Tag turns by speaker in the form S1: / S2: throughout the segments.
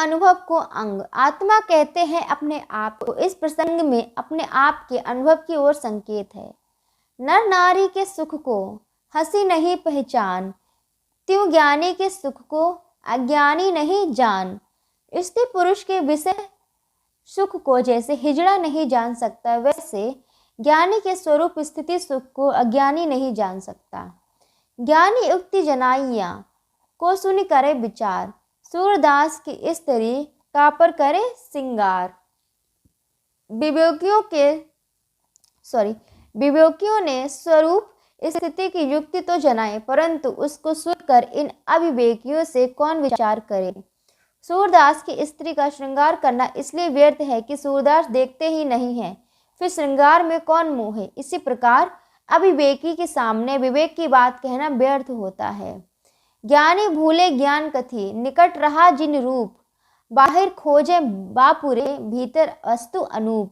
S1: अनुभव को अंग। आत्मा कहते हैं अपने आप को। इस प्रसंग में अपने आप के अनुभव की ओर संकेत है। नर नारी के सुख को हंसी नहीं पहचान, त्यों ज्ञानी के सुख को अज्ञानी नहीं जान। स्त्री पुरुष के विषय सुख को जैसे हिजड़ा नहीं जान सकता, वैसे ज्ञानी के स्वरूप स्थिति सुख को अज्ञानी नहीं जान सकता। ज्ञानी उक्ति जनाइया को सुनि करे विचार, सूरदास की स्त्री का पर करे सिंगार। विवेकियों ने स्वरूप स्थिति की युक्ति तो जनाई, परंतु उसको सुनकर इन अविवेकियों से कौन विचार करे। सूरदास की स्त्री का श्रृंगार करना इसलिए व्यर्थ है कि सूरदास देखते ही नहीं है, फिर श्रृंगार में कौन मोहे। इसी प्रकार अविवेकी के सामने विवेक की बात कहना व्यर्थ होता है। ज्ञानी भूले ज्ञान कथी, निकट रहा जिन रूप, बाहिर खोजे बापुरे भीतर वस्तु अनूप।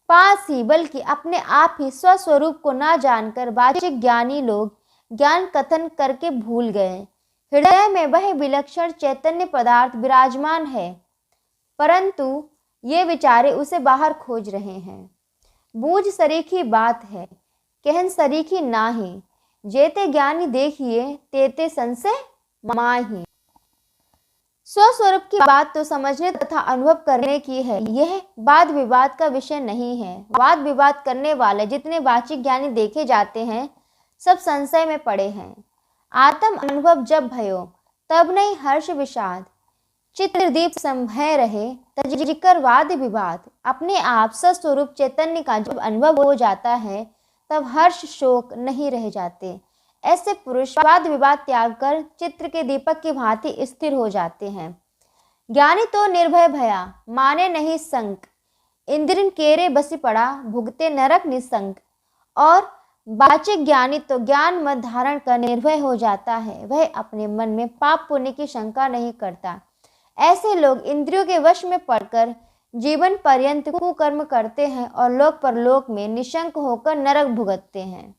S1: पास ही बल्कि अपने आप ही स्वस्वरूप को ना जानकर वाचिक ज्ञानी लोग ज्ञान कथन करके भूल गए। हृदय में वह विलक्षण चैतन्य पदार्थ विराजमान है, परंतु ये विचारे उसे बाहर खोज रहे हैं। बूझ सरीखी बात है, कहन सरीखी नाही, जेते ज्ञानी देखिए तेते संशय माही। स्वस्वरूप की बात तो समझने तथा अनुभव करने की है, यह वाद विवाद का विषय नहीं है। वाद विवाद करने वाले जितने वाचिक ज्ञानी देखे जाते हैं, सब संशय में पड़े हैं। आत्म अनुभव जब भयो तब नहीं हर्ष विषाद, चित्रदीप संभय रहे तजिकर वाद विवाद। अपने आप सस्वरूप चैतन्य का जब अनुभव हो जाता है, तब हर्ष शोक नहीं रह जाते। ऐसे पुरुष वाद विवाद त्याग कर चित्र के दीपक की भांति स्थिर हो जाते हैं। ज्ञानी तो निर्भय भया माने नहीं संक, इंद्रिन केरे बसी पड़ा भुगते नरक निसंक। और वाचिक ज्ञानी तो ज्ञान मत धारण कर निर्भय हो जाता है, वह अपने मन में पाप पुण्य की शंका नहीं करता। ऐसे लोग इंद्रियों के वश में पड़कर जीवन पर्यंत कुकर्म करते हैं और लोक परलोक में निशंक होकर नरक भुगतते हैं।